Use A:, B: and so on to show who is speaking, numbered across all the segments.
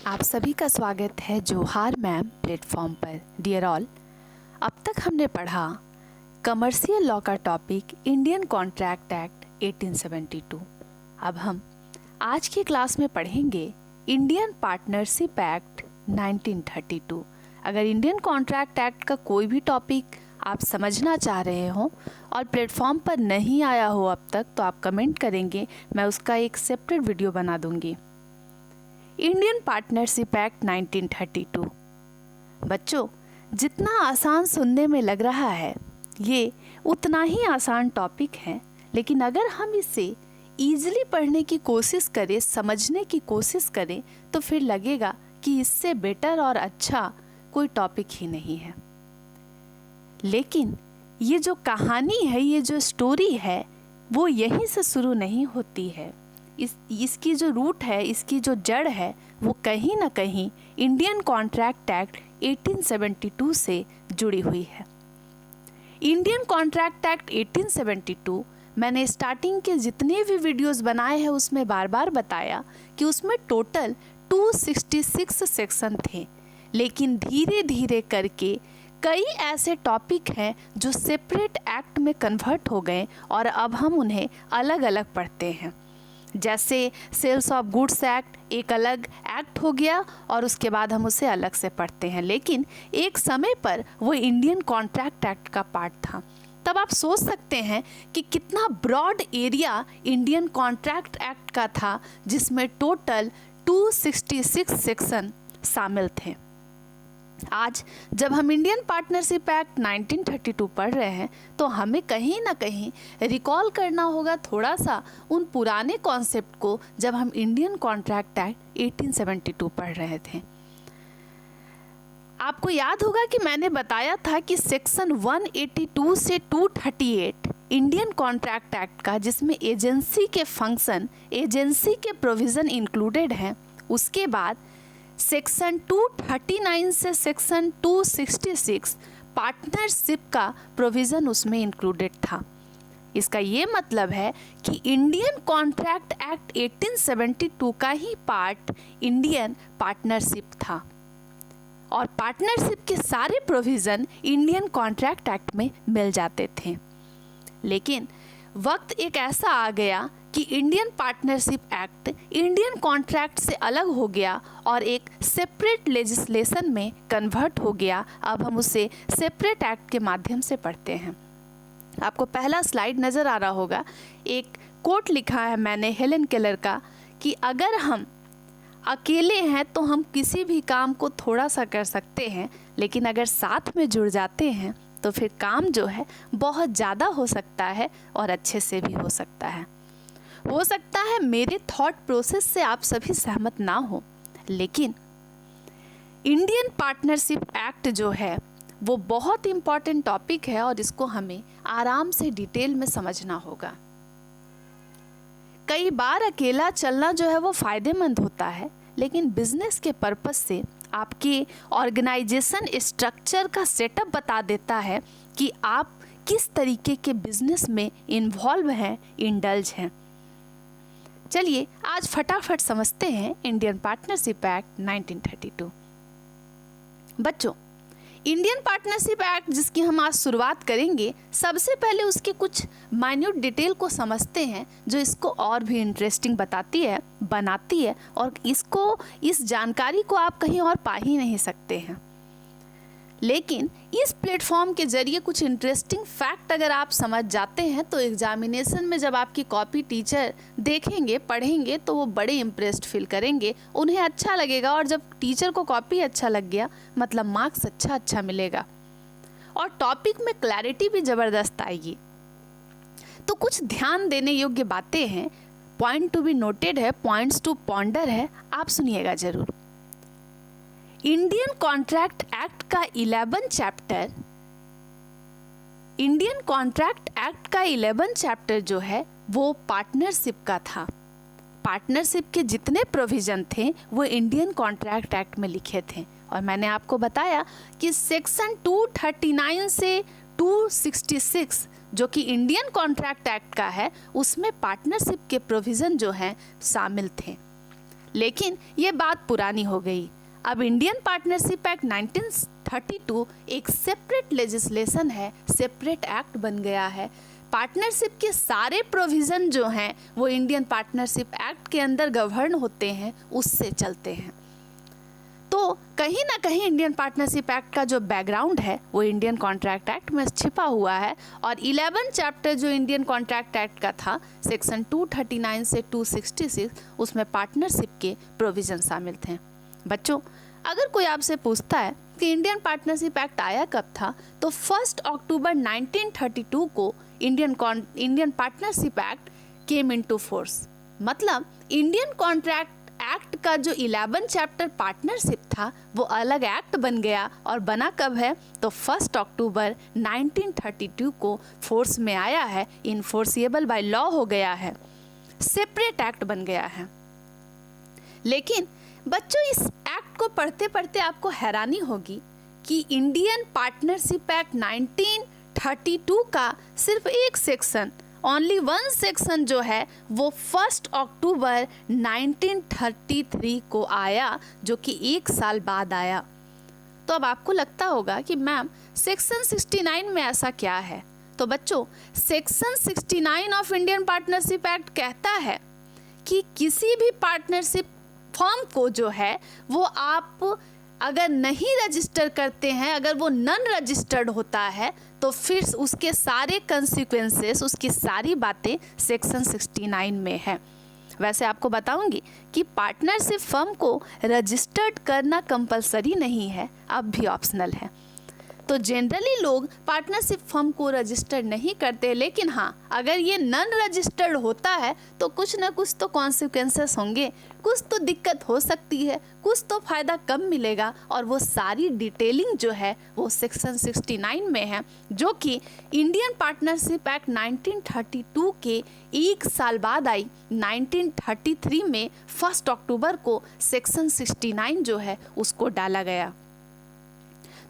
A: आप सभी का स्वागत है जोहार मैम प्लेटफॉर्म पर। डियर ऑल, अब तक हमने पढ़ा कमर्शियल लॉ का टॉपिक इंडियन कॉन्ट्रैक्ट एक्ट 1872। अब हम आज की क्लास में पढ़ेंगे इंडियन पार्टनरशिप एक्ट 1932। अगर इंडियन कॉन्ट्रैक्ट एक्ट का कोई भी टॉपिक आप समझना चाह रहे हो और प्लेटफॉर्म पर नहीं आया हो अब तक, तो आप कमेंट करेंगे, मैं उसका एक सेपरेट वीडियो बना दूंगी। Indian partnership act 1932। बच्चों, जितना आसान सुनने में लग रहा है, ये उतना ही आसान टॉपिक है, लेकिन अगर हम इसे ईजिली पढ़ने की कोशिश करें, समझने की कोशिश करें, तो फिर लगेगा कि इससे बेटर और अच्छा कोई टॉपिक ही नहीं है। लेकिन ये जो कहानी है, ये जो स्टोरी है, वो यहीं से शुरू नहीं होती है। इसकी जो रूट है, इसकी जो जड़ है, वो कहीं ना कहीं इंडियन कॉन्ट्रैक्ट एक्ट 1872 से जुड़ी हुई है। इंडियन कॉन्ट्रैक्ट एक्ट 1872 मैंने स्टार्टिंग के जितने भी वीडियोस बनाए हैं उसमें बार बार बताया कि उसमें टोटल 266 सेक्शन थे, लेकिन धीरे धीरे करके कई ऐसे टॉपिक हैं जो सेपरेट एक्ट में कन्वर्ट हो गए और अब हम उन्हें अलग अलग पढ़ते हैं। जैसे सेल्स ऑफ गुड्स एक्ट एक अलग एक्ट हो गया और उसके बाद हम उसे अलग से पढ़ते हैं, लेकिन एक समय पर वो इंडियन कॉन्ट्रैक्ट एक्ट का पार्ट था। तब आप सोच सकते हैं कि कितना broad area Indian contract act का था, जिसमें टोटल 266 सेक्शन शामिल थे। आज जब हम इंडियन पार्टनरशिप एक्ट 1932 पढ़ रहे हैं, तो हमें कहीं ना kहीं रिकॉल करना होगा थोड़ा सा उन पुराने कॉन्सेप्ट को, जब हम इंडियन कॉन्ट्रैक्ट एक्ट 1872 पढ़ रहे थे। आपको याद होगा कि मैंने बताया था कि सेक्शन 182 से 238 इंडियन कॉन्ट्रैक्ट एक्ट का, जिसमें एजेंसी के फंक्शन, एजेंसी के प्रोविज़न इंक्लूडेड हैं, उसके बाद सेक्शन 239 से सेक्शन 266 पार्टनरशिप का प्रोविज़न उसमें इंक्लूडेड था। इसका ये मतलब है कि इंडियन कॉन्ट्रैक्ट एक्ट 1872 का ही पार्ट इंडियन पार्टनरशिप था और पार्टनरशिप के सारे प्रोविज़न इंडियन कॉन्ट्रैक्ट एक्ट में मिल जाते थे। लेकिन वक्त एक ऐसा आ गया कि Indian partnership act Indian contract से अलग हो गया और एक सेपरेट लेजिस्लेशन में कन्वर्ट हो गया। अब हम उसे सेपरेट एक्ट के माध्यम से पढ़ते हैं। आपको पहला स्लाइड नज़र आ रहा होगा, एक कोट लिखा है मैंने हेलेन केलर का कि अगर हम अकेले हैं तो हम किसी भी काम को थोड़ा सा कर सकते हैं, लेकिन अगर साथ में जुड़ जाते हैं तो फिर काम जो है बहुत ज़्यादा हो सकता है और अच्छे से भी हो सकता है। हो सकता है मेरे थॉट प्रोसेस से आप सभी सहमत ना हो, लेकिन इंडियन पार्टनरशिप एक्ट जो है वो बहुत इम्पॉर्टेंट टॉपिक है और इसको हमें आराम से डिटेल में समझना होगा। कई बार अकेला चलना जो है वो फ़ायदेमंद होता है, लेकिन बिजनेस के पर्पस से आपके ऑर्गेनाइजेशन स्ट्रक्चर का सेटअप बता देता है कि आप किस तरीके के बिजनेस में इन्वॉल्व हैं, इंडल्ज हैं। चलिए आज फटाफट समझते हैं इंडियन पार्टनरशिप एक्ट 1932। बच्चों, इंडियन पार्टनरशिप एक्ट जिसकी हम आज शुरुआत करेंगे, सबसे पहले उसके कुछ माइन्यूट डिटेल को समझते हैं जो इसको और भी इंटरेस्टिंग बनाती है और इस जानकारी को आप कहीं और पा ही नहीं सकते हैं। लेकिन इस प्लेटफॉर्म के जरिए कुछ इंटरेस्टिंग फैक्ट अगर आप समझ जाते हैं, तो एग्जामिनेशन में जब आपकी कॉपी टीचर देखेंगे, पढ़ेंगे, तो वो बड़े इम्प्रेस्ड फील करेंगे, उन्हें अच्छा लगेगा। और जब टीचर को कॉपी अच्छा लग गया, मतलब मार्क्स अच्छा मिलेगा और टॉपिक में क्लैरिटी भी ज़बरदस्त आएगी। तो कुछ ध्यान देने योग्य बातें हैं, पॉइंट टू बी नोटेड है, पॉइंट्स टू पॉन्डर है, आप सुनिएगा ज़रूर। इंडियन कॉन्ट्रैक्ट एक्ट का 11 चैप्टर जो है वो पार्टनरशिप का था। पार्टनरशिप के जितने प्रोविज़न थे वो इंडियन कॉन्ट्रैक्ट एक्ट में लिखे थे और मैंने आपको बताया कि सेक्शन 239 से 266 जो कि इंडियन कॉन्ट्रैक्ट एक्ट का है, उसमें पार्टनरशिप के प्रोविज़न जो हैं शामिल थे। लेकिन ये बात पुरानी हो गई। अब इंडियन पार्टनरशिप एक्ट 1932 एक सेपरेट लेजिस्लेशन है, सेपरेट एक्ट बन गया है। पार्टनरशिप के सारे प्रोविज़न जो हैं वो इंडियन पार्टनरशिप एक्ट के अंदर गवर्न होते हैं, उससे चलते हैं। तो कहीं ना कहीं इंडियन पार्टनरशिप एक्ट का जो बैकग्राउंड है वो इंडियन कॉन्ट्रैक्ट एक्ट में छिपा हुआ है। और 11 चैप्टर जो इंडियन कॉन्ट्रैक्ट एक्ट का था, सेक्शन 239 से 266, उसमें पार्टनरशिप के प्रोविज़न शामिल थे। बच्चों, अगर कोई आपसे पूछता है कि इंडियन पार्टनरशिप एक्ट आया कब था, तो 1 अक्टूबर 1932 को Indian partnership act came into force. मतलब इंडियन कॉन्ट्रैक्ट एक्ट का जो 11 चैप्टर पार्टनरशिप था वो अलग एक्ट बन गया। और बना कब है? तो 1 अक्टूबर 1932 को फोर्स में आया है, इनफोर्सिएबल बाय लॉ हो गया है, सेपरेट एक्ट बन गया है। लेकिन बच्चों, इस एक्ट को पढ़ते पढ़ते आपको हैरानी होगी कि इंडियन पार्टनरशिप एक्ट 1932 का सिर्फ एक सेक्शन, ओनली वन सेक्शन जो है वो 1 अक्टूबर 1933 को आया, जो कि एक साल बाद आया। तो अब आपको लगता होगा कि मैम सेक्शन 69 में ऐसा क्या है? तो बच्चों, section 69 of Indian partnership act कहता है कि किसी भी पार्टनरशिप फर्म को जो है वो आप अगर नहीं रजिस्टर करते हैं, अगर वो नॉन रजिस्टर्ड होता है, तो फिर उसके सारे कंसिक्वेंसेस, उसकी सारी बातें सेक्शन 69 में है। वैसे आपको बताऊंगी कि पार्टनरशिप फर्म को रजिस्टर्ड करना कंपलसरी नहीं है, अब भी ऑप्शनल है। तो जनरली लोग पार्टनरशिप फर्म को रजिस्टर्ड नहीं करते, लेकिन हाँ, अगर ये नॉन रजिस्टर्ड होता है तो कुछ ना कुछ तो कॉन्सिक्वेंसेस होंगे, कुछ तो दिक्कत हो सकती है, कुछ तो फ़ायदा कम मिलेगा। और वो सारी डिटेलिंग जो है वो सेक्शन 69 में है, जो कि इंडियन पार्टनरशिप एक्ट 1932 के एक साल बाद आई। 1933 में 1 अक्टूबर को सेक्शन 69 जो है उसको डाला गया।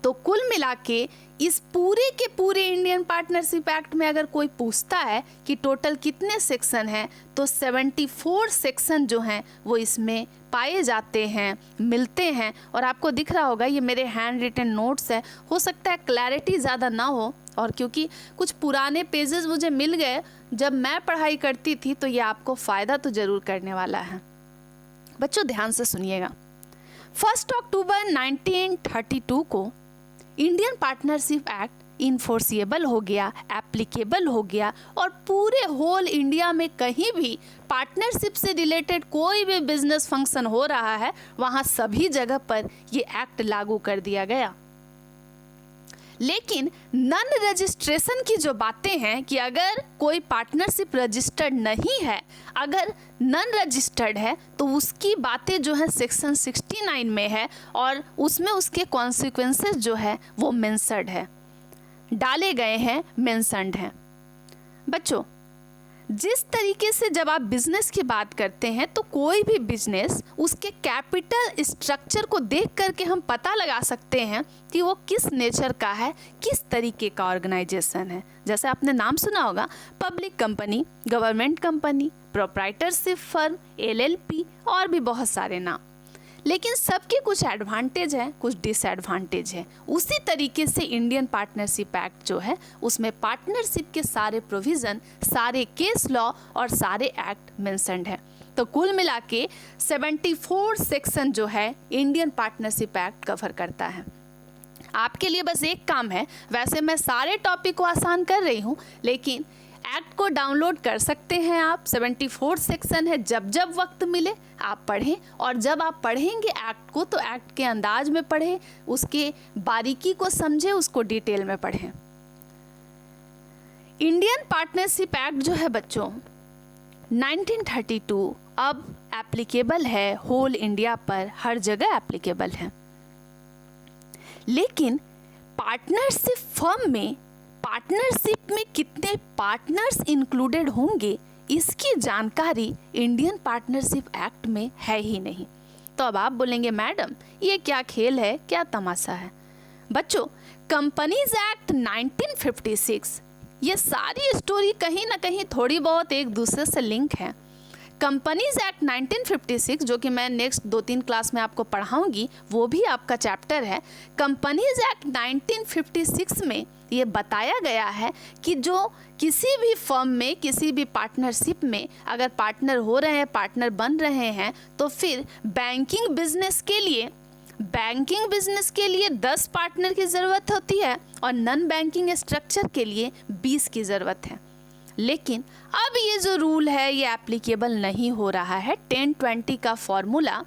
A: तो कुल मिला के इस पूरे के पूरे इंडियन पार्टनरशिप एक्ट में अगर कोई पूछता है कि टोटल कितने सेक्शन हैं, तो 74 सेक्शन जो हैं वो इसमें पाए जाते हैं, मिलते हैं। और आपको दिख रहा होगा, ये मेरे हैंड रिटन नोट्स है, हो सकता है क्लैरिटी ज़्यादा ना हो, और क्योंकि कुछ पुराने पेजेस मुझे मिल गए जब मैं पढ़ाई करती थी, तो ये आपको फ़ायदा तो ज़रूर करने वाला है। बच्चों, ध्यान से सुनिएगा। 1 अक्टूबर 1932 को इंडियन पार्टनरशिप एक्ट इनफोर्सिएबल हो गया, एप्लीकेबल हो गया, और पूरे होल इंडिया में कहीं भी पार्टनरशिप से रिलेटेड कोई भी बिजनेस फंक्शन हो रहा है, वहाँ सभी जगह पर ये एक्ट लागू कर दिया गया। लेकिन नॉन रजिस्ट्रेशन की जो बातें हैं कि अगर कोई पार्टनरशिप रजिस्टर्ड नहीं है, अगर नॉन रजिस्टर्ड है, तो उसकी बातें जो है सेक्शन 69 में है, और उसमें उसके कॉन्सिक्वेंसेस जो है वो मेंशन्ड है, डाले गए हैं, मेंशन्ड हैं। बच्चों, जिस तरीके से जब आप बिजनेस की बात करते हैं, तो कोई भी बिजनेस उसके कैपिटल स्ट्रक्चर को देख करके हम पता लगा सकते हैं कि वो किस नेचर का है, किस तरीके का ऑर्गेनाइजेशन है। जैसे आपने नाम सुना होगा, public company, government company, proprietorship firm, LLP, और भी बहुत सारे नाम। लेकिन सबके कुछ एडवांटेज हैं, कुछ डिसएडवांटेज हैं। उसी तरीके से इंडियन पार्टनरशिप एक्ट जो है उसमें पार्टनरशिप के सारे प्रोविज़न, सारे केस लॉ और सारे एक्ट मेंशन्ड हैं। तो कुल मिला के 74 सेक्शन जो है इंडियन पार्टनरशिप एक्ट कवर करता है। आपके लिए बस एक काम है, वैसे मैं सारे टॉपिक को आसान कर रही हूँ, लेकिन एक्ट को डाउनलोड कर सकते हैं आप। 74 सेक्शन है, जब जब वक्त मिले आप पढ़ें, और जब आप पढ़ेंगे एक्ट को तो एक्ट के अंदाज में पढ़ें, उसके बारीकी को समझें, उसको डिटेल में पढ़ें। इंडियन पार्टनरशिप एक्ट जो है बच्चों 1932 अब एप्लीकेबल है होल इंडिया पर, हर जगह एप्लीकेबल है। लेकिन पार्टनरशिप फर्म में, पार्टनरशिप में कितने पार्टनर्स इंक्लूडेड होंगे, इसकी जानकारी इंडियन पार्टनरशिप एक्ट में है ही नहीं। तो अब आप बोलेंगे मैडम ये क्या खेल है, क्या तमाशा है? बच्चों, कंपनीज एक्ट 1956, ये सारी स्टोरी कहीं ना कहीं थोड़ी बहुत एक दूसरे से लिंक है। कंपनीज एक्ट 1956 जो कि मैं नेक्स्ट 2-3 क्लास में आपको पढ़ाऊंगी, वो भी आपका चैप्टर है। कंपनीज एक्ट 1956 में ये बताया गया है कि जो किसी भी फर्म में, किसी भी पार्टनरशिप में अगर पार्टनर हो रहे हैं, पार्टनर बन रहे हैं, तो फिर बैंकिंग बिजनेस के लिए 10 पार्टनर की ज़रूरत होती है और नॉन बैंकिंग स्ट्रक्चर के लिए 20 की ज़रूरत है। लेकिन अब ये जो रूल है ये एप्लीकेबल नहीं हो रहा है, 10-20 का फॉर्मूला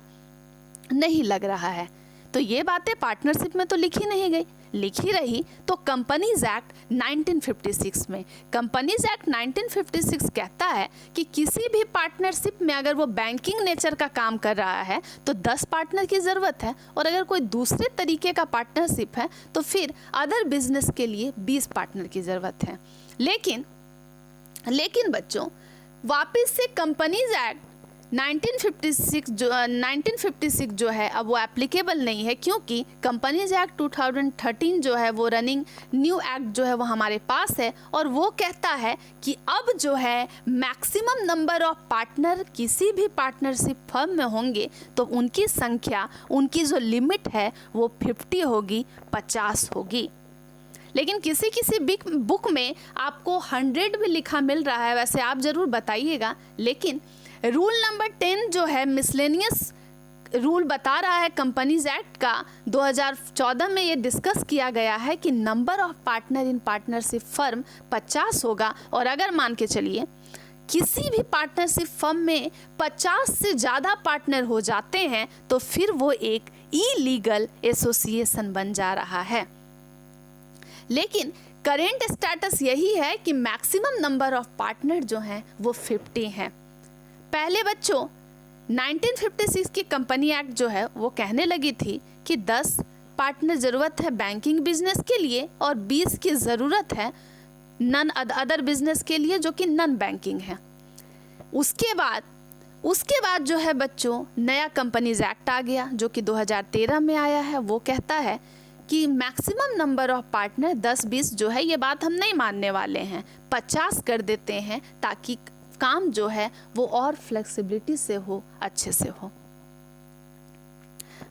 A: नहीं लग रहा है। तो ये बातें पार्टनरशिप में तो लिखी नहीं गई, लिखी रही तो कंपनीज एक्ट 1956 में। कंपनीज एक्ट 1956 कहता है कि किसी भी पार्टनरशिप में अगर वो बैंकिंग नेचर का काम कर रहा है तो 10 पार्टनर की ज़रूरत है, और अगर कोई दूसरे तरीके का पार्टनरशिप है तो फिर अदर बिजनेस के लिए 20 पार्टनर की ज़रूरत है। लेकिन बच्चों, वापस से कंपनीज एक्ट 1956 जो है अब वो एप्लीकेबल नहीं है, क्योंकि कंपनीज एक्ट 2013 जो है वो रनिंग न्यू एक्ट जो है वो हमारे पास है, और वो कहता है कि अब जो है मैक्सिमम नंबर ऑफ पार्टनर किसी भी पार्टनरशिप फर्म में होंगे तो उनकी संख्या, उनकी जो लिमिट है वो 50 होगी, 50 होगी। लेकिन किसी बुक में आपको 100 भी लिखा मिल रहा है, वैसे आप ज़रूर बताइएगा। लेकिन रूल नंबर 10 जो है मिसलेनियस रूल बता रहा है कंपनीज एक्ट का, 2014 में ये डिस्कस किया गया है कि number of partner in partnership firm 50 होगा, और अगर मान के चलिए किसी भी पार्टनरशिप फर्म में 50 से ज़्यादा पार्टनर हो जाते हैं तो फिर वो एक इलीगल एसोसिएशन बन जा रहा है। लेकिन करेंट स्टेटस यही है कि मैक्सिमम नंबर ऑफ पार्टनर जो हैं वो 50 हैं। पहले बच्चों 1956 की कंपनी एक्ट जो है वो कहने लगी थी कि 10 पार्टनर ज़रूरत है बैंकिंग बिजनेस के लिए और 20 की ज़रूरत है नन अदर बिजनेस के लिए जो कि नॉन बैंकिंग है। उसके बाद जो है बच्चों नया कंपनीज एक्ट आ गया जो कि 2013 में आया है। वो कहता है कि मैक्सिमम नंबर ऑफ पार्टनर 10-20 जो है ये बात हम नहीं मानने वाले हैं, 50 कर देते हैं ताकि काम जो है वो और फ्लेक्सिबिलिटी से हो, अच्छे से हो।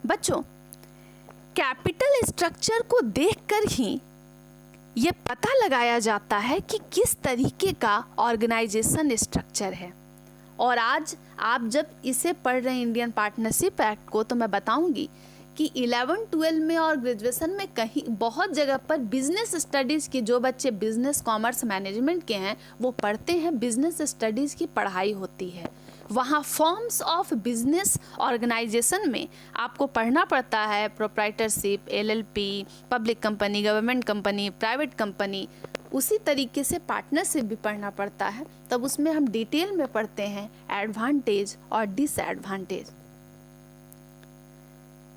A: बच्चों, कैपिटल स्ट्रक्चर को देखकर ही ये पता लगाया जाता है कि किस तरीके का ऑर्गेनाइजेशन स्ट्रक्चर है। और आज आप जब इसे पढ़ रहे हैं इंडियन पार्टनरशिप एक्ट को, तो मैं बताऊंगी कि 11-12 में और ग्रेजुएशन में कहीं बहुत जगह पर बिजनेस स्टडीज़ की, जो बच्चे बिजनेस कॉमर्स मैनेजमेंट के हैं वो पढ़ते हैं, बिजनेस स्टडीज़ की पढ़ाई होती है। वहाँ फॉर्म्स ऑफ बिजनेस ऑर्गेनाइजेशन में आपको पढ़ना पड़ता है proprietorship, LLP, public company, government company, private company. उसी तरीके से पार्टनरशिप भी पढ़ना पड़ता है, तब उसमें हम डिटेल में पढ़ते हैं एडवांटेज और डिसएडवांटेज।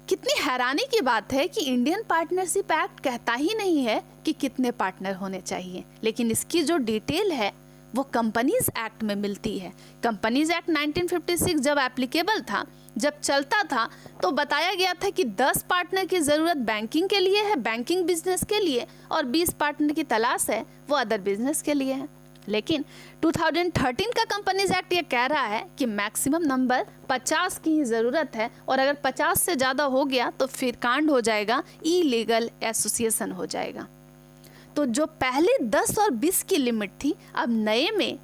A: कितनी हैरानी की बात है कि इंडियन पार्टनरशिप एक्ट कहता ही नहीं है कि कितने पार्टनर होने चाहिए, लेकिन इसकी जो डिटेल है वो कंपनीज एक्ट में मिलती है। कंपनीज एक्ट 1956 जब एप्लीकेबल था, जब चलता था, तो बताया गया था कि 10 पार्टनर की ज़रूरत बैंकिंग के लिए है, बैंकिंग बिजनेस के लिए, और 20 पार्टनर की तलाश है वो अदर बिजनेस के लिए है। लेकिन 2013 का कंपनीज एक्ट ये कह रहा है कि मैक्सिमम नंबर 50 की ही ज़रूरत है, और अगर 50 से ज़्यादा हो गया तो फिर कांड हो जाएगा, इलीगल एसोसिएशन हो जाएगा। तो जो पहले 10 और 20 की लिमिट थी, अब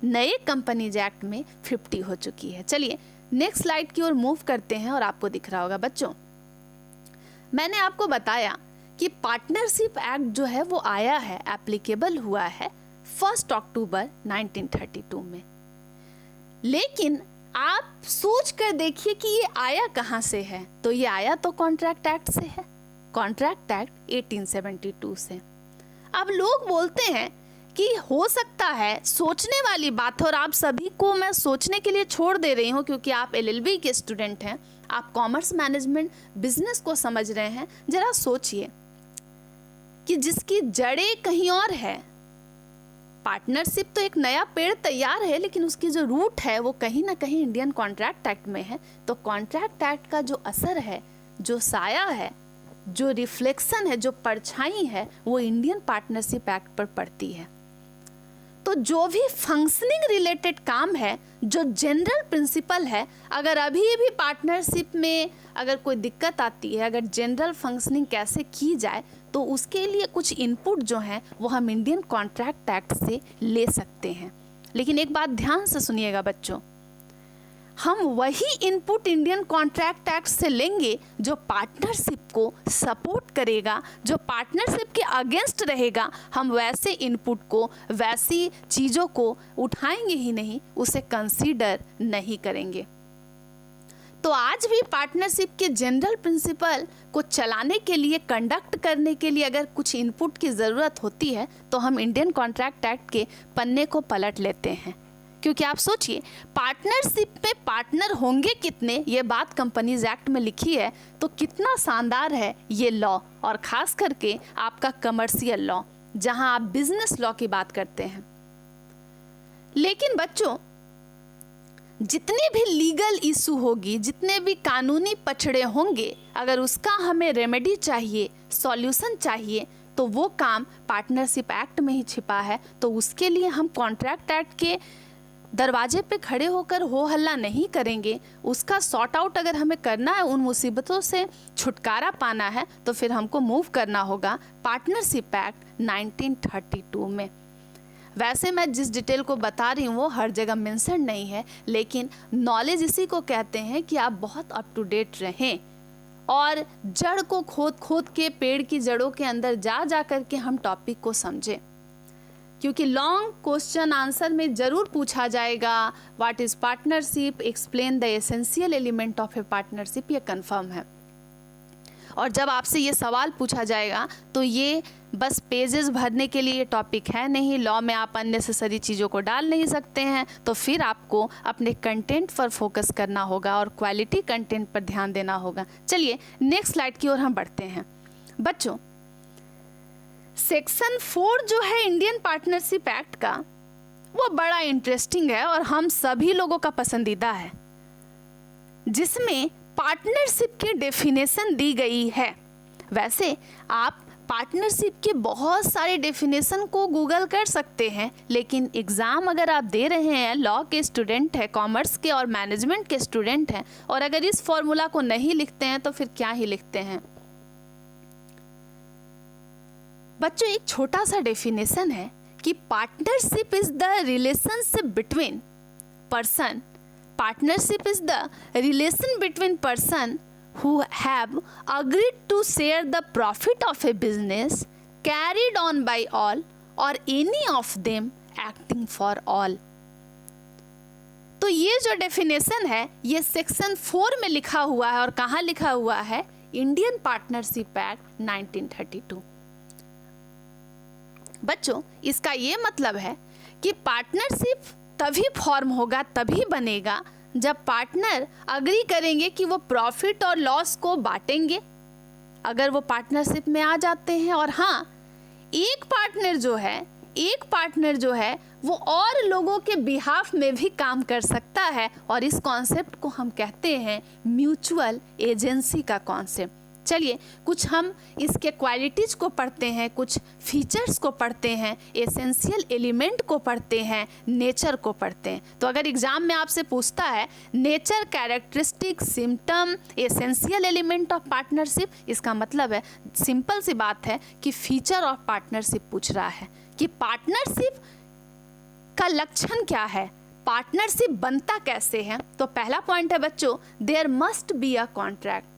A: नए कंपनीज एक्ट में 50 हो चुकी है। चलिए नेक्स्ट स्लाइड की ओर मूव करते हैं और आपको दिख रहा होगा बच्चों, मैंने आपको बताया कि पार्टनरशिप एक्ट जो है वो आया है, एप्लीकेबल हुआ है 1 अक्टूबर 1932 में। लेकिन आप सोच कर देखिए कि ये आया कहाँ से है, तो ये आया तो कॉन्ट्रैक्ट एक्ट से है, कॉन्ट्रैक्ट एक्ट 1872 से। अब लोग बोलते हैं कि हो सकता है, सोचने वाली बात, और आप सभी को मैं सोचने के लिए छोड़ दे रही हूँ क्योंकि आप LLB के स्टूडेंट हैं, आप कॉमर्स मैनेजमेंट बिजनेस को समझ रहे हैं। जरा सोचिए कि जिसकी जड़ें कहीं और है, पार्टनरशिप तो एक नया पेड़ तैयार है, लेकिन उसकी जो रूट है वो कहीं ना कहीं इंडियन कॉन्ट्रैक्ट एक्ट में है। तो कॉन्ट्रैक्ट एक्ट का जो असर है, जो साया है, जो रिफ्लेक्शन है, जो परछाई है, वो इंडियन पार्टनरशिप एक्ट पर पड़ती है। तो जो भी फंक्शनिंग रिलेटेड काम है, जो जनरल प्रिंसिपल है, अगर अभी भी पार्टनरशिप में अगर कोई दिक्कत आती है, अगर जनरल फंक्शनिंग कैसे की जाए, तो उसके लिए कुछ इनपुट जो हैं वो हम इंडियन कॉन्ट्रैक्ट एक्ट से ले सकते हैं। लेकिन एक बात ध्यान से सुनिएगा बच्चों, हम वही इनपुट इंडियन कॉन्ट्रैक्ट एक्ट से लेंगे जो पार्टनरशिप को सपोर्ट करेगा, जो पार्टनरशिप के अगेंस्ट रहेगा। हम वैसे इनपुट को, वैसी चीज़ों को उठाएंगे ही नहीं, उसे कंसीडर नहीं करेंगे। तो आज भी पार्टनरशिप के जनरल प्रिंसिपल को चलाने के लिए, कंडक्ट करने के लिए अगर कुछ इनपुट की ज़रूरत होती है तो हम इंडियन कॉन्ट्रैक्ट एक्ट के पन्ने को पलट लेते हैं। क्योंकि आप सोचिए, पार्टनरशिप में पार्टनर होंगे कितने, ये बात कंपनीज एक्ट में लिखी है, तो कितना शानदार है ये लॉ, और ख़ास करके आपका कमर्शियल लॉ, जहां आप बिजनेस लॉ की बात करते हैं। लेकिन बच्चों, जितनी भी लीगल इशू होगी, जितने भी कानूनी पछड़े होंगे, अगर उसका हमें रेमेडी चाहिए, सॉल्यूशन चाहिए, तो वो काम पार्टनरशिप एक्ट में ही छिपा है। तो उसके लिए हम कॉन्ट्रैक्ट एक्ट के दरवाजे पे खड़े होकर हो हल्ला नहीं करेंगे। उसका सॉर्ट आउट अगर हमें करना है, उन मुसीबतों से छुटकारा पाना है, तो फिर हमको मूव करना होगा पार्टनरशिप एक्ट 1932 में। वैसे मैं जिस डिटेल को बता रही हूँ वो हर जगह मेंशन नहीं है, लेकिन नॉलेज इसी को कहते हैं कि आप बहुत अप टू डेट रहें और जड़ को खोद खोद के, पेड़ की जड़ों के अंदर जा जा करके हम टॉपिक को समझें। क्योंकि लॉन्ग क्वेश्चन आंसर में ज़रूर पूछा जाएगा what is partnership, explain the essential element of A partnership, ये कंफर्म है। और जब आपसे ये सवाल पूछा जाएगा तो ये बस पेजेस भरने के लिए टॉपिक है नहीं, लॉ में आप अननेसेसरी चीज़ों को डाल नहीं सकते हैं। तो फिर आपको अपने कंटेंट पर फोकस करना होगा और क्वालिटी कंटेंट पर ध्यान देना होगा। चलिए नेक्स्ट स्लाइड की ओर हम बढ़ते हैं। बच्चों, सेक्शन 4 जो है इंडियन पार्टनरशिप एक्ट का, वो बड़ा इंटरेस्टिंग है और हम सभी लोगों का पसंदीदा है, जिसमें पार्टनरशिप की डेफिनेशन दी गई है। वैसे आप पार्टनरशिप के बहुत सारे डेफिनेशन को गूगल कर सकते हैं, लेकिन एग्ज़ाम अगर आप दे रहे हैं, लॉ के स्टूडेंट हैं, कॉमर्स के और मैनेजमेंट के स्टूडेंट हैं, और अगर इस फॉर्मूला को नहीं लिखते हैं तो फिर क्या ही लिखते हैं। बच्चों, एक छोटा सा डेफिनेशन है कि partnership is the relationship between person, partnership is the relation between person who have agreed to share the profit of a business carried on by all or any of them acting for all। तो ये जो definition है ये section 4 में लिखा हुआ है, और कहाँ लिखा हुआ है? Indian partnership act 1932। बच्चों, इसका ये मतलब है कि पार्टनरशिप तभी फॉर्म होगा, तभी बनेगा जब पार्टनर अग्री करेंगे कि वो प्रॉफिट और लॉस को बांटेंगे, अगर वो पार्टनरशिप में आ जाते हैं। और हाँ, एक पार्टनर जो है वो और लोगों के बिहाफ में भी काम कर सकता है, और इस कॉन्सेप्ट को हम कहते हैं म्यूचुअल एजेंसी का कॉन्सेप्ट। चलिए कुछ हम इसके क्वालिटीज़ को पढ़ते हैं, कुछ फीचर्स को पढ़ते हैं, एसेंशियल एलिमेंट को पढ़ते हैं, नेचर को पढ़ते हैं। तो अगर एग्जाम में आपसे पूछता है nature, characteristic, symptom, essential element of partnership, इसका मतलब है, सिंपल सी बात है कि फीचर ऑफ पार्टनरशिप पूछ रहा है कि पार्टनरशिप का लक्षण क्या है, पार्टनरशिप बनता कैसे है। तो पहला पॉइंट है बच्चों, there must be a contract.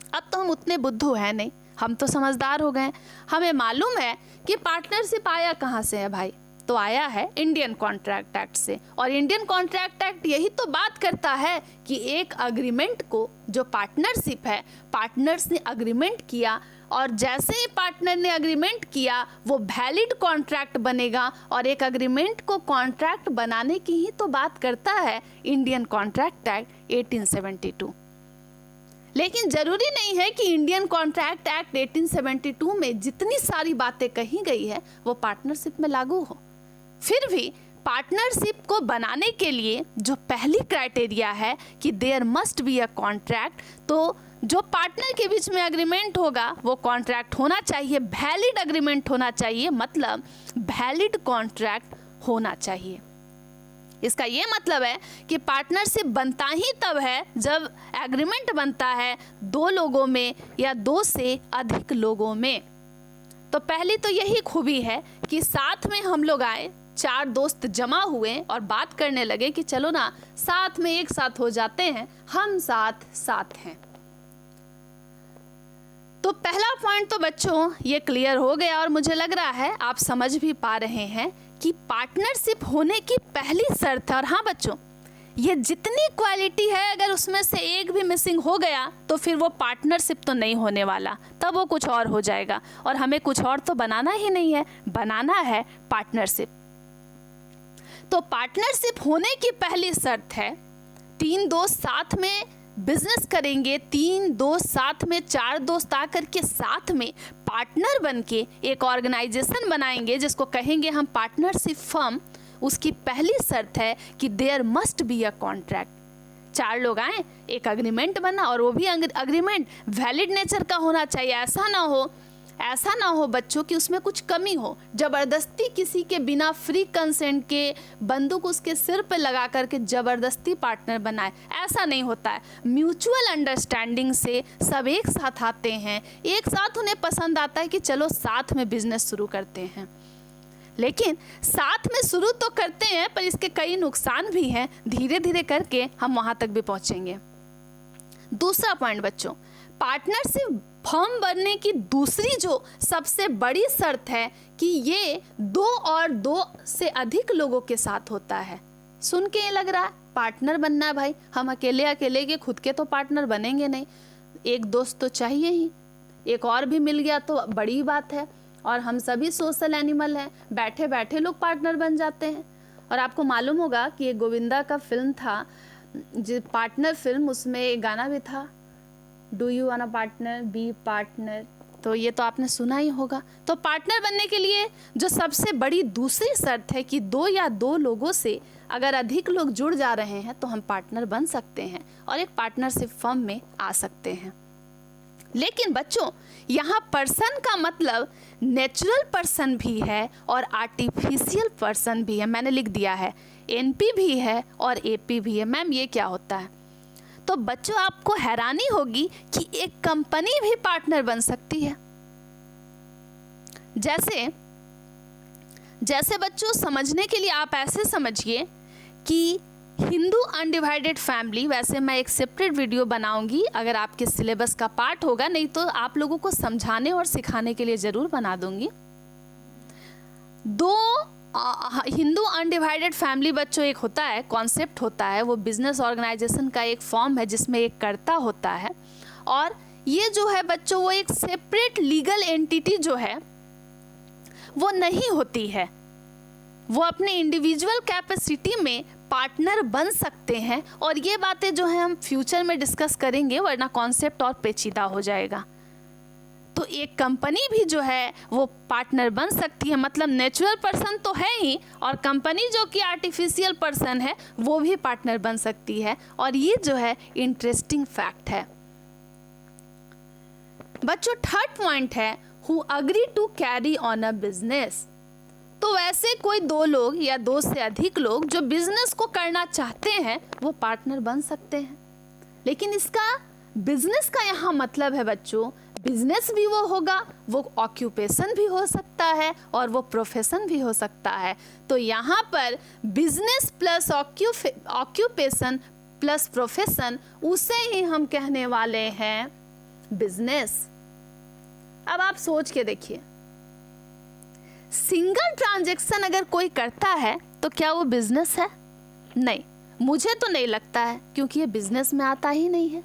A: अब तो हम उतने बुद्धू हैं नहीं, हम तो समझदार हो गए। हमें मालूम है कि पार्टनरशिप आया कहाँ से है भाई, तो आया है इंडियन कॉन्ट्रैक्ट एक्ट से। और इंडियन कॉन्ट्रैक्ट एक्ट यही तो बात करता है कि एक अग्रीमेंट को, जो पार्टनरशिप है, पार्टनर्स ने अग्रीमेंट किया, और जैसे ही पार्टनर ने अग्रीमेंट किया वो वैलिड कॉन्ट्रैक्ट बनेगा। और एक अग्रीमेंट को कॉन्ट्रैक्ट बनाने की ही तो बात करता है इंडियन कॉन्ट्रैक्ट एक्ट 1872। लेकिन जरूरी नहीं है कि इंडियन कॉन्ट्रैक्ट एक्ट 1872 में जितनी सारी बातें कही गई है वो पार्टनरशिप में लागू हो। फिर भी पार्टनरशिप को बनाने के लिए जो पहली क्राइटेरिया है कि there must be a contract, तो जो पार्टनर के बीच में अग्रीमेंट होगा वो कॉन्ट्रैक्ट होना चाहिए, वैलिड अग्रीमेंट होना चाहिए। मतलब वैलिड कॉन्ट्रैक्ट होना चाहिए। इसका ये मतलब है कि पार्टनरशिप बनता ही तब है जब एग्रीमेंट बनता है दो लोगों में या दो से अधिक लोगों में। तो पहली तो यही खूबी है कि साथ में हम लोग आए, चार दोस्त जमा हुए और बात करने लगे कि चलो ना साथ में एक साथ हो जाते हैं, हम साथ साथ हैं। तो पहला पॉइंट तो बच्चों ये क्लियर हो गया और मुझे लग रहा है आप समझ भी पा रहे हैं कि पार्टनरशिप होने की पहली शर्त है। और हाँ बच्चों, ये जितनी क्वालिटी है अगर उसमें से एक भी मिसिंग हो गया तो फिर वो पार्टनरशिप तो नहीं होने वाला, तब वो कुछ और हो जाएगा। और हमें कुछ और तो बनाना ही नहीं है, बनाना है पार्टनरशिप। तो पार्टनरशिप होने की पहली शर्त है तीन दोस्त साथ में बिजनेस करेंगे, तीन दोस्त साथ में, चार दोस्त आकर के साथ में पार्टनर बन के एक ऑर्गेनाइजेशन बनाएंगे जिसको कहेंगे हम पार्टनरशिप फर्म। उसकी पहली शर्त है कि there must be a contract. चार लोग आए, एक अग्रीमेंट बना और वो भी अग्रीमेंट वैलिड नेचर का होना चाहिए। ऐसा ना हो बच्चों कि उसमें कुछ कमी हो, जबरदस्ती किसी के बिना फ्री कंसेंट के बंदूक उसके सिर पे लगा करके जबरदस्ती पार्टनर बनाए, ऐसा नहीं होता है। म्यूचुअल अंडरस्टैंडिंग से सब एक साथ आते हैं, एक साथ उन्हें पसंद आता है कि चलो साथ में बिजनेस शुरू करते हैं। लेकिन साथ में शुरू तो करते हैं पर इसके कई नुकसान भी हैं, धीरे धीरे करके हम वहां तक भी पहुंचेंगे। दूसरा पॉइंट बच्चों, पार्टनरशिप फर्म बनने की दूसरी जो सबसे बड़ी शर्त है कि ये दो और दो से अधिक लोगों के साथ होता है। सुन के ये लग रहा है पार्टनर बनना है भाई, हम अकेले अकेले के खुद के तो पार्टनर बनेंगे नहीं, एक दोस्त तो चाहिए ही, एक और भी मिल गया तो बड़ी बात है। और हम सभी सोशल एनिमल हैं, बैठे बैठे लोग पार्टनर बन जाते हैं। और आपको मालूम होगा कि एक गोविंदा का फिल्म था जो पार्टनर फिल्म, उसमें एक गाना भी था, do you want a partner be partner, तो ये तो आपने सुना ही होगा। तो पार्टनर बनने के लिए जो सबसे बड़ी दूसरी शर्त है कि दो या दो लोगों से अगर अधिक लोग जुड़ जा रहे हैं तो हम पार्टनर बन सकते हैं और एक पार्टनरशिप फर्म में आ सकते हैं। लेकिन बच्चों यहाँ पर्सन का मतलब नेचुरल पर्सन भी है और आर्टिफिशियल पर्सन भी है। मैंने लिख दिया है एनपी भी है और एपी भी है। मैम ये क्या होता है? तो बच्चों आपको हैरानी होगी कि एक कंपनी भी पार्टनर बन सकती है। जैसे बच्चों समझने के लिए आप ऐसे समझिए कि हिंदू अनडिवाइडेड फैमिली, वैसे मैं एक सेपरेट वीडियो बनाऊंगी अगर आपके सिलेबस का पार्ट होगा, नहीं तो आप लोगों को समझाने और सिखाने के लिए ज़रूर बना दूंगी। दो हिंदू अनडिवाइडेड फैमिली बच्चों एक होता है, कॉन्सेप्ट होता है, वो बिजनेस ऑर्गेनाइजेशन का एक फॉर्म है जिसमें एक कर्ता होता है। और ये जो है बच्चों वो एक सेपरेट लीगल एंटिटी जो है वो नहीं होती है, वो अपने इंडिविजुअल कैपेसिटी में पार्टनर बन सकते हैं। और ये बातें जो है हम फ्यूचर में डिस्कस करेंगे, वरना कॉन्सेप्ट और पेचीदा हो जाएगा। तो एक कंपनी भी जो है वो पार्टनर बन सकती है, मतलब नेचुरल पर्सन तो है ही, और कंपनी जो कि आर्टिफिशियल पर्सन है वो भी पार्टनर बन सकती है। और ये जो है इंटरेस्टिंग फैक्ट है बच्चों। थर्ड पॉइंट है who agree to carry on a business. तो वैसे कोई दो लोग या दो से अधिक लोग जो बिजनेस को करना चाहते हैं वो पार्टनर बन सकते हैं। लेकिन इसका बिजनेस का यहाँ मतलब है बच्चों, बिजनेस भी वो होगा, वो ऑक्यूपेशन भी हो सकता है और वो प्रोफेशन भी हो सकता है। तो यहाँ पर business plus occupation plus profession, उसे ही हम कहने वाले हैं बिजनेस। अब आप सोच के देखिए, सिंगल ट्रांजैक्शन अगर कोई करता है तो क्या वो बिजनेस है? नहीं, मुझे तो नहीं लगता है, क्योंकि ये बिजनेस में आता ही नहीं है।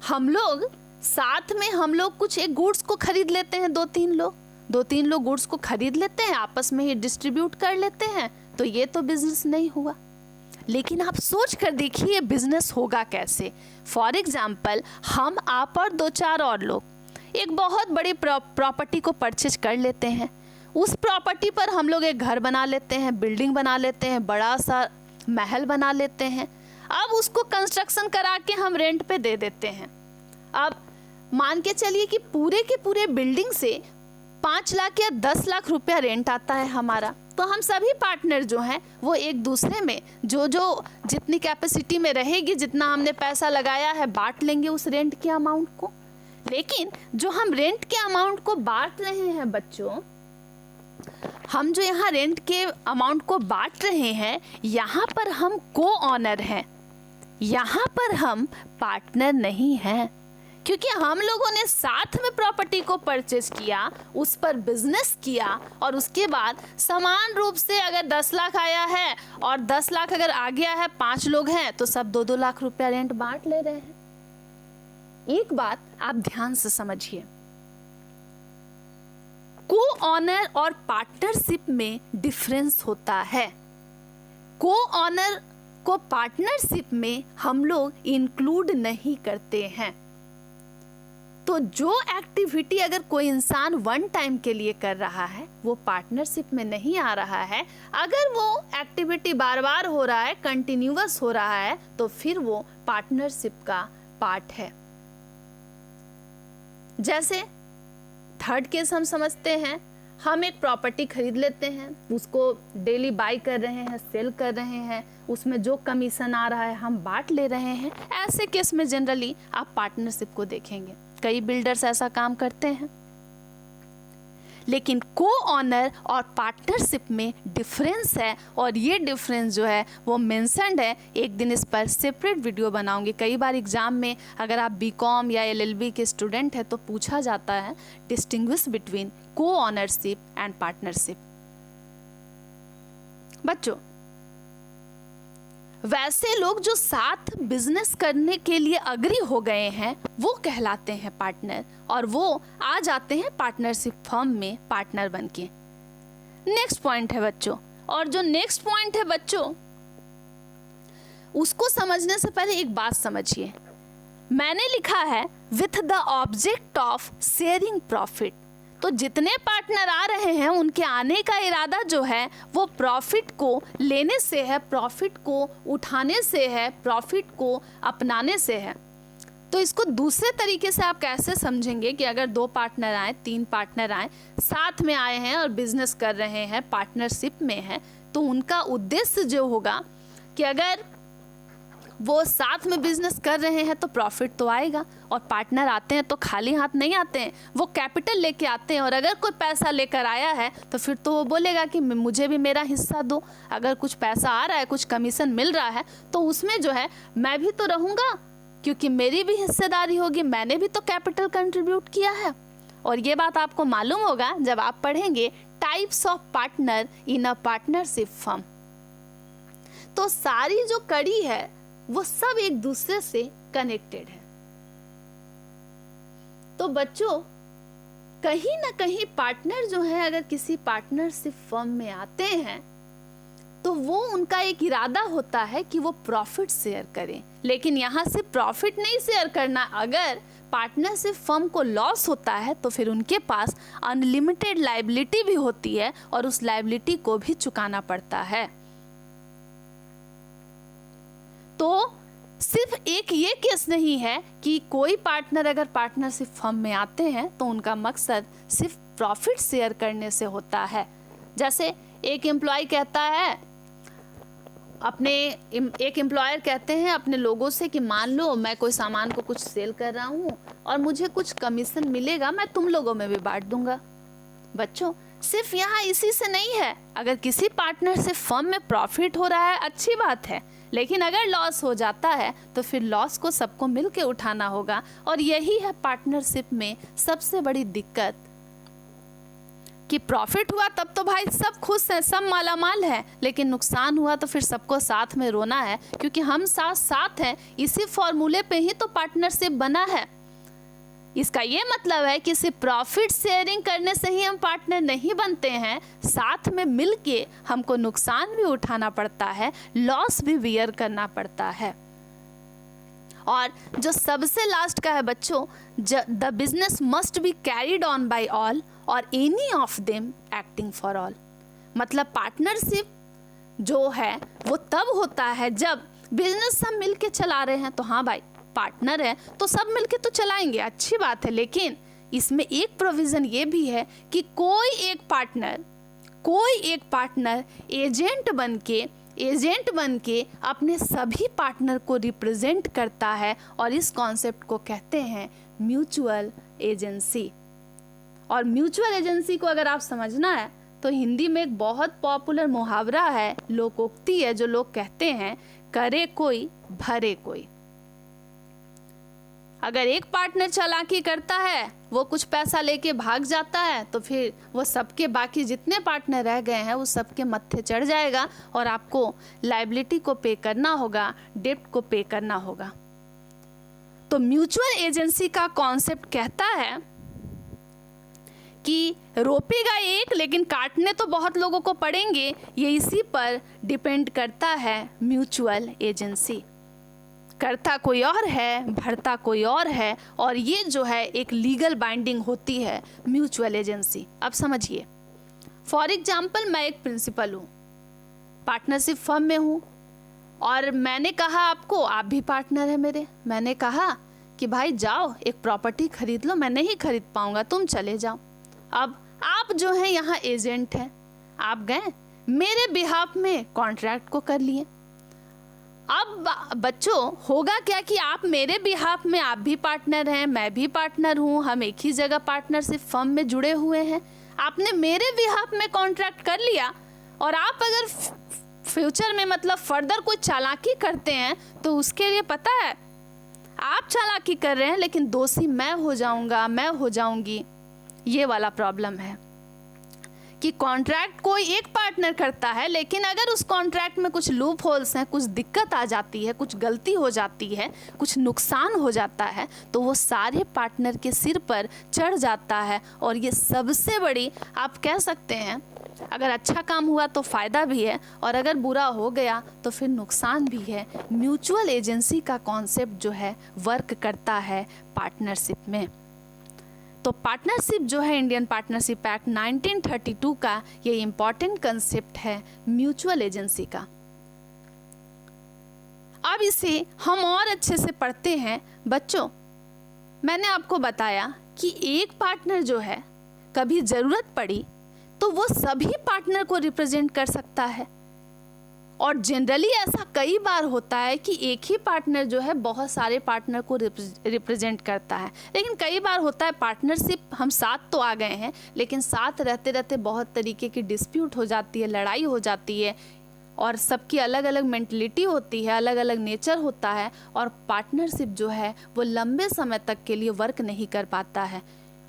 A: हम लोग साथ में हम लोग कुछ एक गुड्स को खरीद लेते हैं, दो तीन लोग गुड्स को खरीद लेते हैं, आपस में ही डिस्ट्रीब्यूट कर लेते हैं, तो ये तो बिजनेस नहीं हुआ। लेकिन आप सोच कर देखिए बिजनेस होगा कैसे। फॉर एग्जाम्पल, हम आप और दो चार और लोग एक बहुत बड़ी प्रॉपर्टी को परचेज कर लेते हैं। उस प्रॉपर्टी पर हम लोग एक घर बना लेते हैं, बिल्डिंग बना लेते हैं, बड़ा सा महल बना लेते हैं। अब उसको कंस्ट्रक्शन करा के हम रेंट पे दे देते हैं। अब मान के चलिए कि पूरे के पूरे बिल्डिंग से 5 लाख या 10 लाख रुपया रेंट आता है हमारा। तो हम सभी पार्टनर जो हैं वो एक दूसरे में जो जितनी कैपेसिटी में रहेगी, जितना हमने पैसा लगाया है, बांट लेंगे उस रेंट के अमाउंट को। लेकिन जो हम रेंट के अमाउंट को बांट रहे हैं बच्चों, हम जो यहाँ रेंट के अमाउंट को बांट रहे हैं, यहाँ पर हम को ऑनर हैं, यहाँ पर हम पार्टनर नहीं हैं, क्योंकि हम लोगों ने साथ में प्रॉपर्टी को परचेज किया, उस पर बिजनेस किया और उसके बाद समान रूप से अगर 10 लाख आया है और 10 लाख अगर आ गया है, 5 लोग हैं तो सब 2-2 लाख रुपया रेंट बांट ले रहे हैं। एक बात आप ध्यान से समझिए, को ऑनर और पार्टनरशिप में डिफरेंस होता है। को ऑनर को पार्टनरशिप में हम लोग इंक्लूड नहीं करते हैं। तो जो एक्टिविटी अगर कोई इंसान वन टाइम के लिए कर रहा है वो पार्टनरशिप में नहीं आ रहा है। अगर वो एक्टिविटी बार बार हो रहा है, कंटिन्यूअस हो रहा है, तो फिर वो पार्टनरशिप का पार्ट है। जैसे थर्ड केस हम समझते हैं, हम एक प्रॉपर्टी खरीद लेते हैं, उसको डेली बाई कर रहे हैं, सेल कर रहे हैं, उसमें जो कमीशन आ रहा है हम बांट ले रहे हैं। ऐसे केस में जनरली आप पार्टनरशिप को देखेंगे, कई बिल्डर्स ऐसा काम करते हैं। लेकिन को ऑनर और पार्टनरशिप में डिफरेंस है और ये डिफरेंस जो है वो मेंशन्ड है। एक दिन इस पर सेपरेट वीडियो बनाऊंगी। कई बार एग्जाम में अगर आप बीकॉम या एलएलबी के स्टूडेंट हैं तो पूछा जाता है डिस्टिंग्विश बिटवीन को ऑनरशिप एंड पार्टनरशिप। बच्चों, वैसे लोग जो साथ बिजनेस करने के लिए अग्री हो गए हैं वो कहलाते हैं पार्टनर, और वो आ जाते हैं पार्टनरशिप फर्म में पार्टनर बनके। नेक्स्ट पॉइंट है बच्चों, और जो नेक्स्ट पॉइंट है बच्चों उसको समझने से पहले एक बात समझिए। मैंने लिखा है with the object of sharing profit. तो जितने पार्टनर आ रहे हैं उनके आने का इरादा जो है वो प्रॉफिट को लेने से है, प्रॉफिट को उठाने से है, प्रॉफिट को अपनाने से है। तो इसको दूसरे तरीके से आप कैसे समझेंगे कि अगर 2 पार्टनर आए, 3 पार्टनर आए, साथ में आए हैं और बिजनेस कर रहे हैं, पार्टनरशिप में हैं, तो उनका उद्देश्य जो होगा कि अगर वो साथ में बिजनेस कर रहे हैं तो प्रॉफिट तो आएगा, और पार्टनर आते हैं तो खाली हाथ नहीं आते हैं, वो कैपिटल लेके आते हैं। और अगर कोई पैसा लेकर आया है तो फिर तो वो बोलेगा कि मुझे भी मेरा हिस्सा दो। अगर कुछ पैसा आ रहा है, कुछ कमीशन मिल रहा है, तो उसमें जो है मैं भी तो रहूँगा, क्योंकि मेरी भी हिस्सेदारी होगी, मैंने भी तो कैपिटल कंट्रीब्यूट किया है। और ये बात आपको मालूम होगा जब आप पढ़ेंगे types of partner in a partnership firm. तो सारी जो कड़ी है वो सब एक दूसरे से कनेक्टेड है। तो बच्चों, कहीं ना कहीं पार्टनर जो है अगर किसी पार्टनरशिप फर्म में आते हैं तो वो उनका एक इरादा होता है कि वो प्रॉफिट शेयर करें। लेकिन यहाँ से प्रॉफिट नहीं शेयर करना, अगर पार्टनरशिप फर्म को लॉस होता है तो फिर उनके पास अनलिमिटेड लायबिलिटी भी होती है और उस लायबिलिटी को भी चुकाना पड़ता है। तो सिर्फ एक ये केस नहीं है कि कोई पार्टनर अगर पार्टनरशिप फर्म में आते हैं तो उनका मकसद सिर्फ प्रॉफिट शेयर करने से होता है। जैसे एक एम्प्लॉय कहता है एक एम्प्लॉयर कहते हैं अपने लोगों से कि मान लो मैं कोई सामान को कुछ सेल कर रहा हूँ और मुझे कुछ कमीशन मिलेगा, मैं तुम लोगों में भी बांट दूंगा। बच्चों, सिर्फ यहाँ इसी से नहीं है, अगर किसी पार्टनरशिप फर्म में प्रॉफिट हो रहा है अच्छी बात है, लेकिन अगर लॉस हो जाता है तो फिर लॉस को सबको मिलके उठाना होगा। और यही है पार्टनरशिप में सबसे बड़ी दिक्कत कि प्रॉफिट हुआ तब तो भाई सब खुश हैं, सब मालामाल है, लेकिन नुकसान हुआ तो फिर सबको साथ में रोना है, क्योंकि हम साथ साथ हैं। इसी फॉर्मूले पे ही तो पार्टनरशिप बना है। इसका ये मतलब है कि सिर्फ प्रॉफिट शेयरिंग करने से ही हम पार्टनर नहीं बनते हैं, साथ में मिलके हमको नुकसान भी उठाना पड़ता है, लॉस भी बियर करना पड़ता है। और जो सबसे लास्ट का है बच्चों, the business must be carried on by all or any of them acting for all. मतलब पार्टनरशिप जो है वो तब होता है जब बिजनेस सब मिलके चला रहे हैं, तो हाँ भाई पार्टनर है तो सब मिलके तो चलाएंगे, अच्छी बात है। लेकिन इसमें एक प्रोविजन ये भी है कि कोई एक पार्टनर कोई एक पार्टनर एजेंट बन के अपने सभी पार्टनर को रिप्रेजेंट करता है, और इस कॉन्सेप्ट को कहते हैं म्यूचुअल एजेंसी। और म्यूचुअल एजेंसी को अगर आप समझना है तो हिंदी में एक बहुत पॉपुलर मुहावरा है, लोकोक्ति है, जो लोग कहते हैं करे कोई भरे कोई। अगर एक पार्टनर चालाकी करता है, वो कुछ पैसा लेके भाग जाता है, तो फिर वो सबके बाकी जितने पार्टनर रह गए हैं वो सबके मत्थे चढ़ जाएगा और आपको लायबिलिटी को पे करना होगा, डेब्ट को पे करना होगा। तो म्यूचुअल एजेंसी का कॉन्सेप्ट कहता है कि रोपेगा एक लेकिन काटने तो बहुत लोगों को पड़ेंगे, ये इसी पर डिपेंड करता है म्यूचुअल एजेंसी। करता कोई और है, भरता कोई और है, और ये जो है एक लीगल बाइंडिंग होती है म्यूचुअल एजेंसी। अब समझिए, फॉर एग्जाम्पल मैं एक प्रिंसिपल हूँ, पार्टनरशिप फर्म में हूँ, और मैंने कहा आपको, आप भी पार्टनर है मेरे, मैंने कहा कि भाई जाओ एक प्रॉपर्टी खरीद लो, मैं नहीं खरीद पाऊंगा, तुम चले जाओ। अब आप जो है यहाँ एजेंट हैं, आप गए मेरे बिहाफ में कॉन्ट्रैक्ट को कर लिए। अब बच्चों होगा क्या कि आप मेरे बिहाफ में, आप भी पार्टनर हैं, मैं भी पार्टनर हूँ, हम एक ही जगह पार्टनरशिप फर्म में जुड़े हुए हैं। आपने मेरे बिहाफ में कॉन्ट्रैक्ट कर लिया, और आप अगर फ्यूचर में मतलब फर्दर कोई चालाकी करते हैं तो उसके लिए पता है आप चालाकी कर रहे हैं लेकिन दोषी मैं हो जाऊंगा, मैं हो जाऊंगी। ये वाला प्रॉब्लम है कि कॉन्ट्रैक्ट कोई एक पार्टनर करता है, लेकिन अगर उस कॉन्ट्रैक्ट में कुछ लूप होल्स हैं, कुछ दिक्कत आ जाती है, कुछ गलती हो जाती है, कुछ नुकसान हो जाता है, तो वो सारे पार्टनर के सिर पर चढ़ जाता है। और ये सबसे बड़ी, आप कह सकते हैं, अगर अच्छा काम हुआ तो फ़ायदा भी है, और अगर बुरा हो गया तो फिर नुकसान भी है। म्यूचुअल एजेंसी का कॉन्सेप्ट जो है वर्क करता है पार्टनरशिप में। तो पार्टनरशिप जो है, इंडियन पार्टनरशिप एक्ट 1932 का ये इम्पॉर्टेंट कंसेप्ट है म्यूचुअल एजेंसी का। अब इसे हम और अच्छे से पढ़ते हैं। बच्चों, मैंने आपको बताया कि एक पार्टनर जो है, कभी ज़रूरत पड़ी तो वो सभी पार्टनर को रिप्रेजेंट कर सकता है, और जनरली ऐसा कई बार होता है कि एक ही पार्टनर जो है बहुत सारे पार्टनर को रिप्रेजेंट करता है। लेकिन कई बार होता है पार्टनरशिप, हम साथ तो आ गए हैं लेकिन साथ रहते रहते बहुत तरीके की डिस्प्यूट हो जाती है, लड़ाई हो जाती है, और सबकी अलग अलग मेंटलिटी होती है, अलग अलग नेचर होता है, और पार्टनरशिप जो है वो लंबे समय तक के लिए वर्क नहीं कर पाता है।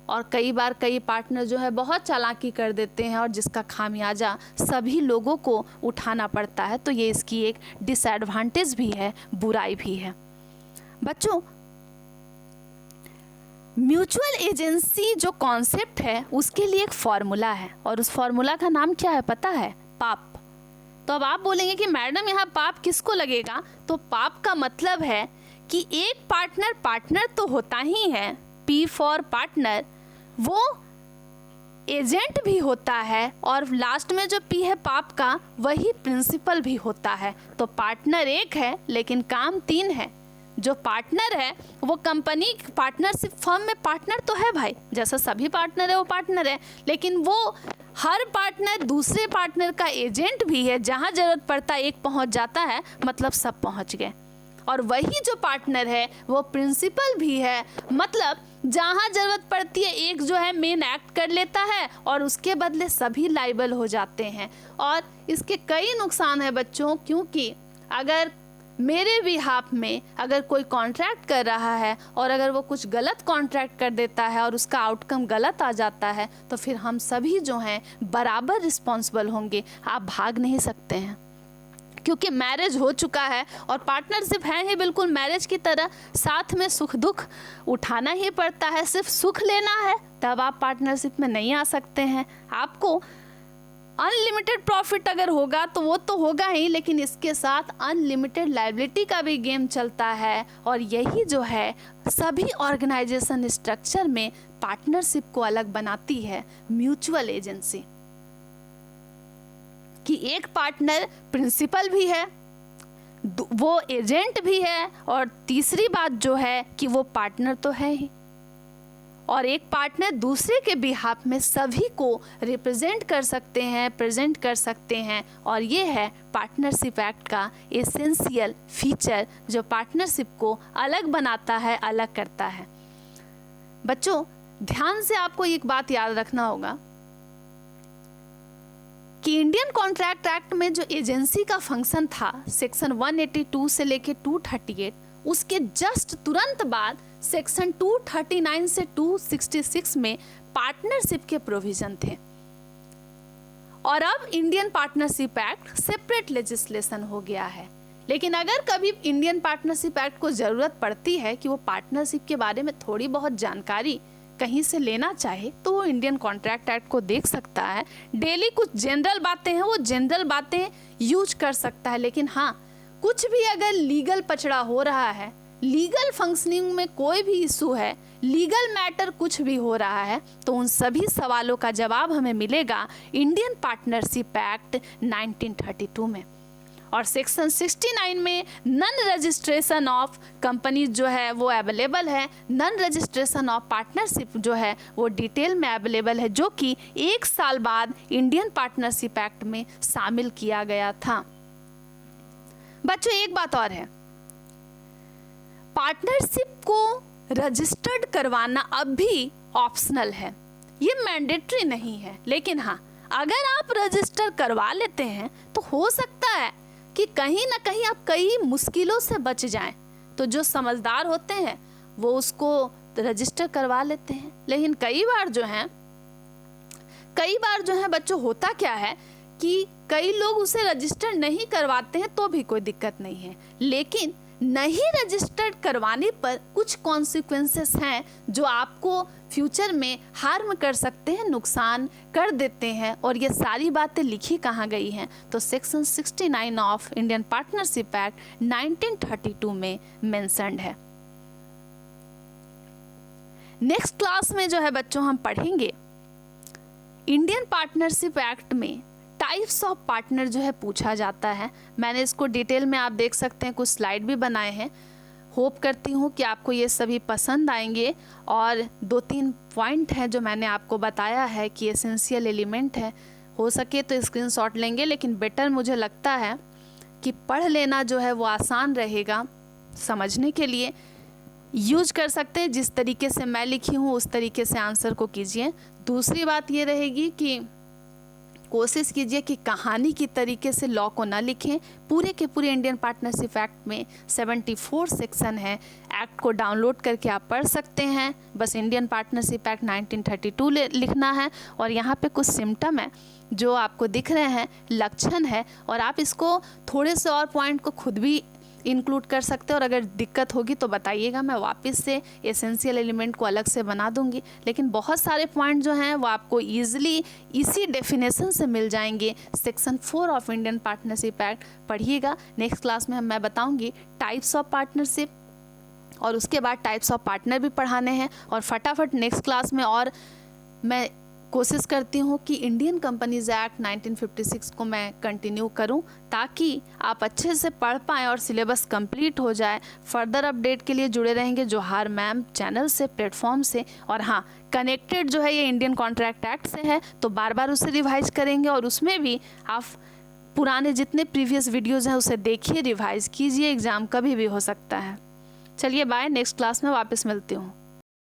A: और कई बार कई पार्टनर जो है बहुत चालाकी कर देते हैं, और जिसका खामियाजा सभी लोगों को उठाना पड़ता है। तो ये इसकी एक डिसएडवांटेज भी है, बुराई भी है। बच्चों, म्यूचुअल एजेंसी जो कॉन्सेप्ट है उसके लिए एक फॉर्मूला है, और उस फॉर्मूला का नाम क्या है पता है? पाप। तो अब आप बोलेंगे कि मैडम यहाँ पाप किसको लगेगा? तो पाप का मतलब है कि एक पार्टनर तो होता ही है, पी फॉर पार्टनर, वो एजेंट भी होता है, और लास्ट में जो पी है पाप का, वही प्रिंसिपल भी होता है। तो पार्टनर एक है लेकिन काम तीन है। जो पार्टनर है वो कंपनी पार्टनरशिप फर्म में पार्टनर तो है भाई, जैसा सभी पार्टनर है वो पार्टनर है, लेकिन वो हर पार्टनर दूसरे पार्टनर का एजेंट भी है। जहाँ जरूरत पड़ता है एक पहुँच जाता है, मतलब सब पहुँच गए। और वही जो पार्टनर है वो प्रिंसिपल भी है, मतलब जहाँ जरूरत पड़ती है एक जो है मेन एक्ट कर लेता है, और उसके बदले सभी लाइबल हो जाते हैं। और इसके कई नुकसान है बच्चों, क्योंकि अगर मेरे बिहाफ में अगर कोई कॉन्ट्रैक्ट कर रहा है और अगर वो कुछ गलत कॉन्ट्रैक्ट कर देता है और उसका आउटकम गलत आ जाता है, तो फिर हम सभी जो हैं बराबर रिस्पॉन्सिबल होंगे। आप भाग नहीं सकते हैं, क्योंकि मैरिज हो चुका है और पार्टनरशिप है ही बिल्कुल मैरिज की तरह, साथ में सुख दुख उठाना ही पड़ता है। सिर्फ सुख लेना है तब आप पार्टनरशिप में नहीं आ सकते हैं। आपको अनलिमिटेड प्रॉफिट अगर होगा तो वो तो होगा ही, लेकिन इसके साथ अनलिमिटेड लायबिलिटी का भी गेम चलता है। और यही जो है सभी ऑर्गेनाइजेशन स्ट्रक्चर में पार्टनरशिप को अलग बनाती है म्यूचुअल एजेंसी, कि एक पार्टनर प्रिंसिपल भी है, वो एजेंट भी है, और तीसरी बात जो है कि वो पार्टनर तो है ही। और एक पार्टनर दूसरे के बिहाफ में सभी को रिप्रेजेंट कर सकते हैं, प्रेजेंट कर सकते हैं। और ये है पार्टनरशिप एक्ट का एसेंशियल फीचर जो पार्टनरशिप को अलग बनाता है, अलग करता है। बच्चों ध्यान से आपको एक बात याद रखना होगा कि इंडियन कॉन्ट्रैक्ट एक्ट में जो एजेंसी का फंक्शन था सेक्शन 182 से लेके 238, उसके जस्ट तुरंत बाद सेक्शन 239 से 266 में पार्टनरशिप के प्रोविजन थे। और अब Indian partnership act separate legislation हो गया है। लेकिन अगर कभी इंडियन पार्टनरशिप एक्ट को जरूरत पड़ती है कि वो पार्टनरशिप के बारे में थोड़ी बहुत जानकारी कहीं से लेना चाहे तो वो इंडियन कॉन्ट्रैक्ट एक्ट को देख सकता है। डेली कुछ जनरल बातें हैं, वो जनरल बातें यूज कर सकता है। लेकिन हाँ, कुछ भी अगर लीगल पचड़ा हो रहा है, लीगल फंक्शनिंग में कोई भी इशू है, लीगल मैटर कुछ भी हो रहा है, तो उन सभी सवालों का जवाब हमें मिलेगा इंडियन पार्टनरशिप एक्ट 1932 में। और सेक्शन 69 में नन रजिस्ट्रेशन ऑफ कंपनीज जो है वो अवेलेबल है। नन रजिस्ट्रेशन ऑफ पार्टनरशिप जो है वो डिटेल में अवेलेबल है, जो कि 1 साल बाद इंडियन पार्टनरशिप एक्ट में शामिल किया गया था। बच्चों एक बात और है, पार्टनरशिप को रजिस्टर्ड करवाना अब भी ऑप्शनल है, ये मैंडेटरी नहीं है। लेकिन हाँ, अगर आप रजिस्टर करवा लेते हैं तो हो सकता है कि कहीं ना कहीं आप कई मुश्किलों से बच जाएं। तो जो समझदार होते हैं वो उसको रजिस्टर करवा लेते हैं। लेकिन कई बार जो है बच्चों होता क्या है कि कई लोग उसे रजिस्टर नहीं करवाते हैं तो भी कोई दिक्कत नहीं है, लेकिन नहीं रजिस्टर्ड करवाने पर कुछ कॉन्सिक्वेंसेस हैं जो आपको फ्यूचर में हार्म कर सकते हैं, नुकसान कर देते हैं। और ये सारी बातें लिखी कहाँ गई हैं, तो section 69 of Indian partnership act 1932 में मेंशन्ड है। नेक्स्ट क्लास में जो है बच्चों हम पढ़ेंगे इंडियन पार्टनरशिप एक्ट में टाइप्स ऑफ पार्टनर जो है पूछा जाता है। मैंने इसको डिटेल में आप देख सकते हैं, कुछ स्लाइड भी बनाए हैं। होप करती हूँ कि आपको ये सभी पसंद आएंगे। और 2-3 पॉइंट हैं जो मैंने आपको बताया है कि एसेंशियल एलिमेंट है, हो सके तो स्क्रीनशॉट लेंगे, लेकिन बेटर मुझे लगता है कि पढ़ लेना जो है वो आसान रहेगा समझने के लिए। यूज कर सकते हैं, जिस तरीके से मैं लिखी हूँ उस तरीके से आंसर को कीजिए। दूसरी बात ये रहेगी कि कोशिश कीजिए कि कहानी की तरीके से लॉ को ना लिखें। पूरे के पूरे इंडियन पार्टनरशिप एक्ट में 74 सेक्शन है, एक्ट को डाउनलोड करके आप पढ़ सकते हैं। बस इंडियन पार्टनरशिप एक्ट 1932 लिखना है। और यहाँ पे कुछ सिम्टम है जो आपको दिख रहे हैं, लक्षण है, और आप इसको थोड़े से और पॉइंट को खुद भी इंक्लूड कर सकते हैं। और अगर दिक्कत होगी तो बताइएगा, मैं वापस से एसेंशियल एलिमेंट को अलग से बना दूंगी। लेकिन बहुत सारे पॉइंट जो हैं वो आपको ईजिली इसी डेफिनेशन से मिल जाएंगे। Section 4 of Indian partnership act पढ़िएगा। नेक्स्ट क्लास में मैं बताऊंगी टाइप्स ऑफ पार्टनरशिप, और उसके बाद टाइप्स ऑफ पार्टनर भी पढ़ाने हैं। और फटाफट नेक्स्ट क्लास में और मैं कोशिश करती हूँ कि इंडियन कंपनीज एक्ट 1956 को मैं कंटिन्यू करूँ, ताकि आप अच्छे से पढ़ पाएँ और सिलेबस कंप्लीट हो जाए। फर्दर अपडेट के लिए जुड़े रहेंगे जोहार मैम चैनल से, प्लेटफॉर्म से। और हाँ, कनेक्टेड जो है ये इंडियन कॉन्ट्रैक्ट एक्ट से है, तो बार बार उसे रिवाइज करेंगे। और उसमें भी आप पुराने जितने प्रीवियस वीडियोज़ हैं उसे देखिए, रिवाइज कीजिए, एग्ज़ाम कभी भी हो सकता है। चलिए बाय, नेक्स्ट क्लास में वापस मिलती हूँ।